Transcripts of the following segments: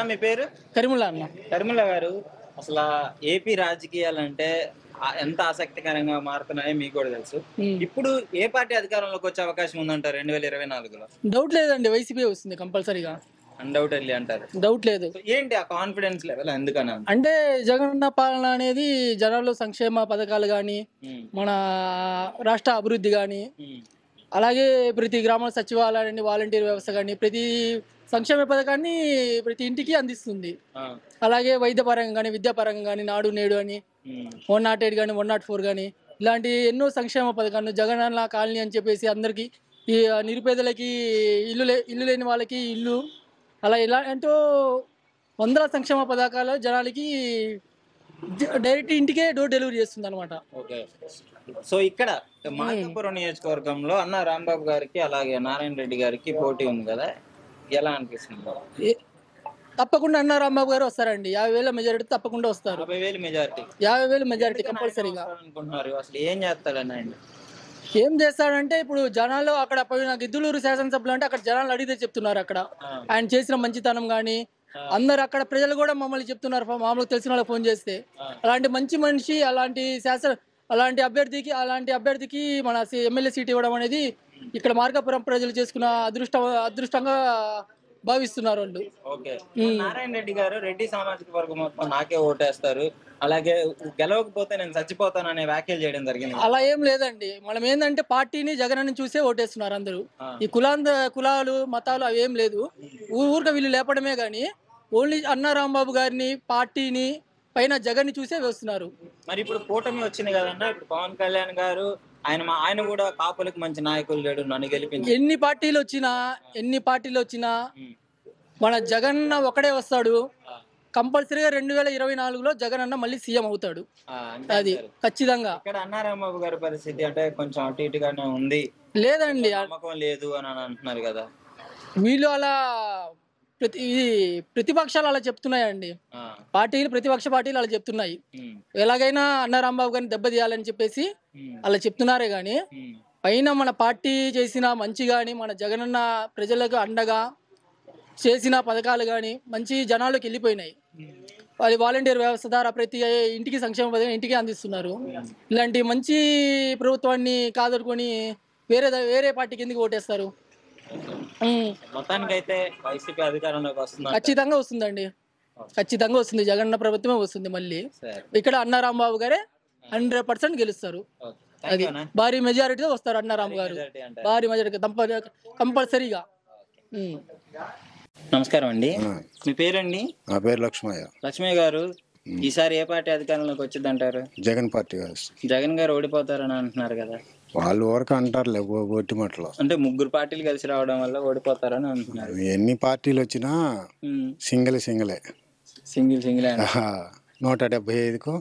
మీ పేరు? కరిముల్లా అన్న. కరిముల్లా గారు, అసలు ఏపీ రాజకీయాలంటే ఎంత ఆసక్తికరంగా మారుతున్నాయో మీకు కూడా తెలుసు. ఇప్పుడు ఏ పార్టీ అధికారంలోకి వచ్చే అవకాశం ఉందంటారు 2024లో? డౌట్ లేదండి, వైసీపీ వస్తుంది కంపల్సరీగా. అన్డౌటెడ్లీ అంటారు. డౌట్ లేదు. ఏంటి ఆ కాన్ఫిడెన్స్ లెవెల్ ఎందుకన్నా? అంటే జగనన్న పాలన అనేది జనాల్లో సంక్షేమ పథకాలు కానీ, మన రాష్ట్ర అభివృద్ధి కానీ, అలాగే ప్రతి గ్రామ సచివాలయాన్ని వాలంటీర్ వ్యవస్థ కానీ ప్రతి సంక్షేమ పథకాన్ని ప్రతి ఇంటికి అందిస్తుంది. అలాగే వైద్య పరంగా కానీ, విద్యాపరంగా కానీ, నాడు నేడు అని 108 కానీ 104 కానీ ఇలాంటి ఎన్నో సంక్షేమ పథకాలు, జగనన్న కాలనీ అని చెప్పేసి అందరికీ, ఈ నిరుపేదలకి ఇల్లు లేని వాళ్ళకి ఇల్లు, అలా ఇలా ఎంతో వందల సంక్షేమ పథకాలు జనాలకి డైరెక్ట్ ఇంటికే డోర్ డెలివరీ చేస్తుంది అనమాట. సో ఇక్కడ మార్కాపురం నియోజకవర్గంలో అన్న రాంబాబు గారికి అలాగే నారాయణ రెడ్డి గారికి పోటీ ఉంది కదా, ఎలా అనిపిస్తుంది? తప్పకుండా అన్న రాంబాబు గారు వస్తారండి. 50,000 మెజారిటీ తప్పకుండా వస్తారు. 50,000 మెజారిటీ కంపల్సరీగా అనుకుంటున్నారు. అసలు ఏం చేస్తాడని ఆయన? ఏం చేస్తాడంటే, ఇప్పుడు జనాలు అక్కడ పోయిన గిద్దలూరు శాసనసభ్యులు అంటే అక్కడ జనాలు అడిగితే చెప్తున్నారు. అక్కడ ఆయన చేసిన మంచితనం గానీ అందరు అక్కడ ప్రజలు కూడా మమ్మల్ని చెప్తున్నారు, మామూలుగా తెలిసిన వాళ్ళకి ఫోన్ చేస్తే. అలాంటి మంచి మనిషి, అలాంటి అభ్యర్థికి మన ఎమ్మెల్యే సీట్ ఇవ్వడం అనేది ఇక్కడ మార్కాపురం ప్రజలు చేసుకున్న అదృష్టంగా భావిస్తున్నారు వాళ్ళు. నారాయణ రెడ్డి గారు రెడ్డి సామాజిక వర్గం మొత్తం నాకే ఓటేస్తారు, అలాగే గెలవకపోతే నేను చచ్చిపోతాననే వ్యాఖ్యలు చేయడం జరిగింది. అలా ఏం లేదండి. మనం ఏంటంటే పార్టీని జగనని చూసే ఓటేస్తున్నారు అందరూ. ఈ కులాలు మతాలు అవి ఏం లేదు. ఊరిక వీళ్ళు లేపడమే గానీ ఓన్లీ అన్న రాంబాబు గారిని, పార్టీని, పైన జగన్ని చూసే వేస్తున్నారు. మరి ఇప్పుడు కూటమి వచ్చింది కదన్నా, ఇప్పుడు పవన్ కళ్యాణ్ గారు ఆయన కూడా కాపులకు మంచి నాయకులు లేడు, నన్ను గెలిపించి ఎన్ని పార్టీలు వచ్చినా మన జగన్ ఒకడే వస్తాడు. కంపల్సరీగా 2024లో జగన్ అన్న మళ్ళీ సీఎం అవుతాడు, అది ఖచ్చితంగా. ఇక్కడ అన్న రాంబాబు గారి పరిస్థితి అంటే కొంచెం అటు ఇటుగానే ఉంది. లేదండి, నమ్మకం లేదు అని అంటున్నారు కదా. వీళ్ళు అలా ప్రతిపక్షాలు అలా చెప్తున్నాయండి. ప్రతిపక్ష పార్టీలు అలా చెప్తున్నాయి. ఎలాగైనా అన్న రాంబాబు గారిని దెబ్బతీయాలని చెప్పేసి అలా చెప్తున్నారే గాని, పైన మన పార్టీ చేసిన మంచి గాని, మన జగనన్న ప్రజలకు అండగా చేసిన పథకాలు గాని మంచి జనాల్లోకి వెళ్ళిపోయినాయి. అది వాలంటీర్ వ్యవస్థ ద్వారా ప్రతి ఇంటికి సంక్షేమ పథకం ఇంటికి అందిస్తున్నారు. ఇలాంటి మంచి ప్రభుత్వాన్ని కాదనుకొని వేరే పార్టీకి ఎందుకు ఓటేస్తారు? మొత్తానికైతే వైసీపీ అధికారంలోకి వస్తుంది. ఖచ్చితంగా వస్తుందండి, ఖచ్చితంగా వస్తుంది. జగనన్న ప్రభుత్వమే వస్తుంది మళ్ళీ. ఇక్కడ అన్న రాంబాబు గారే 100% గెలుస్తారు. అది భారీ మెజారిటీతో వస్తారు అన్న రాంబాబు గారు, భారీ మెజారిటీ కంపల్సరీగా. నమస్కారం అండి, మీ పేరండి? నా పేరు లక్ష్మయ్య. లక్ష్మయ్య గారు, ఈసారి ఏ పార్టీ అధికారంలోకి వచ్చింది అంటారు? జగన్ పార్టీ. జగన్ గారు ఓడిపోతారని అంటున్నారు కదా. వాళ్ళు వరకు అంటారులే ఒట్టి మాటలు. అంటే 3 పార్టీలు కలిసి రావడం వల్ల ఓడిపోతారని అంటున్నారు. ఎన్ని పార్టీలు వచ్చినా సింగిలే. సింగిల్ 175కు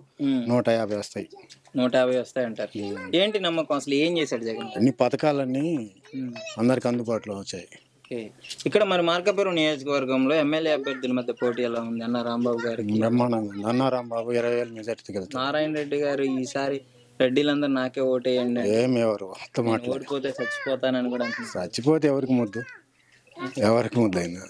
150 వస్తాయి. 150 వస్తాయి అంటారు. ఏంటి నమ్మకం? అసలు ఏం చేశాడు జగన్? అన్ని పథకాలన్నీ అందరికి అందుబాటులో వచ్చాయి. ఇక్కడ మరి మార్కాపురం నియోజకవర్గంలో ఎమ్మెల్యే అభ్యర్థుల మధ్య పోటీ ఎలా ఉంది? అన్న రాంబాబు గారికి బ్రహ్మాండంగా ఉంది. అన్న రాంబాబు 20,000 మెజారిటీ వెళ్తారు. నారాయణ రెడ్డి గారు ఈసారి రెడ్డిలందరూ నాకే ఓటేయండి, ఏమెవరు ఓడిపోతే చచ్చిపోతానని కూడా అంటున్నారు. చచ్చిపోతే ఎవరికి ముద్దు అయినా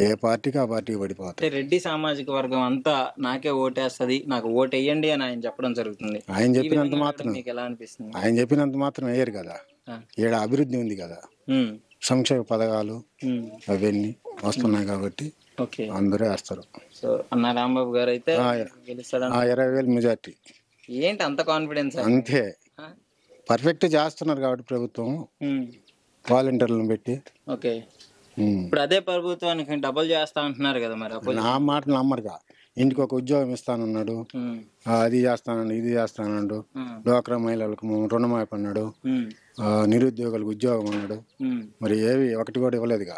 ఏ పార్టీకి ఆ పార్టీకి పడిపోతాయి. రెడ్డి సామాజిక వర్గం అంతా నాకే ఓటేస్తుంది, నాకు ఓటేయండి అని ఆయన చెప్పడం జరుగుతుంది. ఆయన చెప్పినంత మాత్రం మీకు ఎలా అనిపిస్తుంది? ఆయన చెప్పినంత మాత్రం వేయరు కదా. ఈడ అభివృద్ధి ఉంది కదా, సంక్షేమ పథకాలు అవన్నీ వస్తున్నాయి కాబట్టి అందరూ వేస్తారు. సో అన్న రాంబాబు గారు అయితే 20,000 మెజార్టీ. ఏంటి అంత కాన్ఫిడెన్స్? అంతే, పర్ఫెక్ట్ చేస్తున్నారు కాబట్టి ప్రభుత్వం వాలంటీర్లను పెట్టి. ఇప్పుడు అదే ప్రభుత్వానికి డబుల్ చేస్తా అంటున్నారు కదా. మరి నా మాట నమ్మరుగా. ఇంటికి ఒక ఉద్యోగం ఇస్తానన్నాడు, అది చేస్తానండు, ఇది చేస్తానండు. డ్వాక్రా మహిళలకు రుణమాఫీ అన్నాడు, నిరుద్యోగులకు ఉద్యోగం అన్నాడు. మరి ఏవి ఒకటి కూడా ఇవ్వలేదుగా.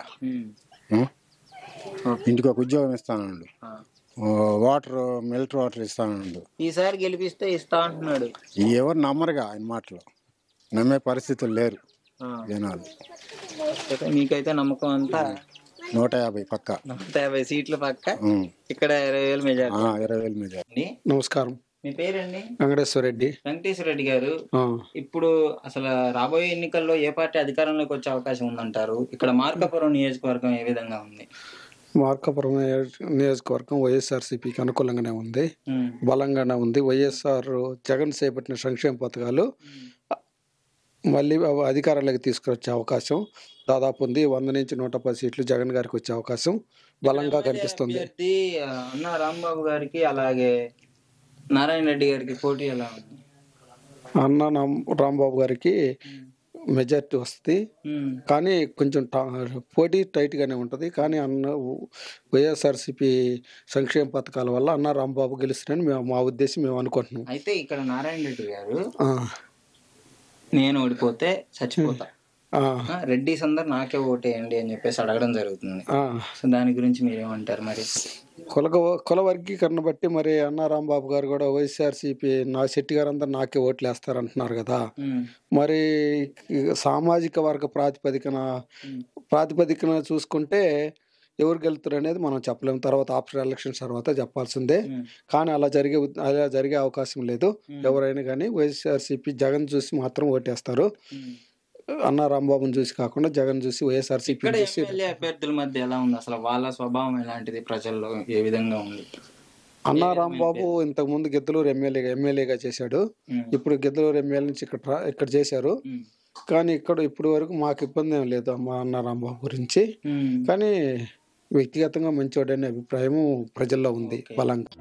ఇంటికి ఒక ఉద్యోగం ఇస్తానన్నాడు, మిలిటరీ వాటర్ ఇస్తానన్నాడు. ఈసారి గెలిపిస్తే ఇస్తా అంటున్నాడు. ఎవరు నమ్మరుగా ఆయన మాటలు, నమ్మే పరిస్థితులు లేరు జనాలు. మీకైతే నమ్మకం అంతా 150 పక్క, 150 సీట్లు పక్క. ఇక్కడ 20,000 మెజారిటీ. నమస్కారం, మీ పేరండి? వెంకటేశ్వర రెడ్డి. వెంకటేశ్వర రెడ్డి గారు, ఇప్పుడు అసలు రాబోయే ఎన్నికల్లో ఏ పార్టీ అధికారంలోకి వచ్చే అవకాశం ఉందంటారు? ఇక్కడ మార్కాపురం నియోజకవర్గం ఏ విధంగా ఉంది? మార్కాపురం నియోజకవర్గం వైఎస్ఆర్సీపీకి అనుకూలంగానే ఉంది, బలంగానే ఉంది. వైఎస్ఆర్ జగన్ చేపట్టిన సంక్షేమ పథకాలు మళ్ళీ అధికారంలోకి తీసుకొచ్చే అవకాశం దాదాపు ఉంది. 100 నుంచి 110 సీట్లు జగన్ గారికి వచ్చే అవకాశం బలంగా కనిపిస్తుంది. అన్న రాంబాబు గారికి అలాగే నారాయణ రెడ్డి గారికి పోటీ ఎలా ఉంది? అన్న రాంబాబు గారికి మెజార్టీ వస్తుంది, కానీ కొంచెం పోటీ టైట్ గానే ఉంటది. కానీ వైఎస్ఆర్సీపీ సంక్షేమ పథకాల వల్ల అన్న రాంబాబు గెలుస్తారని మా ఉద్దేశం, మేము అనుకుంటున్నాం. అయితే ఇక్కడ నారాయణ రెడ్డి గారు నేను ఓడిపోతే చచ్చిపోతా, రెడ్డిస్ అందరు నాకే ఓటేయండి అని చెప్పేసి అడగడం జరుగుతుంది. సో దాని గురించి మీరేమంటారు? మరి కుల వర్గీకరణ బట్టి మరి అన్న రాంబాబు గారు కూడా వైఎస్ఆర్సీపీ శెట్టి గారు అందరు నాకే ఓట్లు వేస్తారు అంటున్నారు కదా. మరి సామాజిక వర్గ ప్రాతిపదికన చూసుకుంటే ఎవరు గెలుతారు అనేది మనం చెప్పలేము. తర్వాత ఆఫ్టర్ ఎలక్షన్స్ తర్వాత చెప్పాల్సిందే. కానీ అలా జరిగే అవకాశం లేదు. ఎవరైనా కానీ వైఎస్ఆర్సీపీ జగన్ చూసి మాత్రం ఓటేస్తారు. అన్న రాంబాబుని చూసి కాకుండా జగన్ చూసి వైఎస్ఆర్సీపీ చూసి. అభ్యర్థుల మధ్య ఎలా ఉంది అసలు? వాళ్ళ స్వభావం ఎలాంటిది, ప్రజల్లో ఏ విధంగా ఉంది? అన్న రాంబాబు ఇంతకు ముందు గిద్దలూరు ఎమ్మెల్యేగా చేశాడు. ఇప్పుడు గిద్దలూరు ఎమ్మెల్యే నుంచి ఇక్కడ చేశారు. కానీ ఇప్పుడు వరకు మాకు ఇబ్బంది ఏం లేదు మా అన్న రాంబాబు గురించి. కానీ వ్యక్తిగతంగా మంచివాడనే అభిప్రాయం ప్రజల్లో ఉంది బలంగా.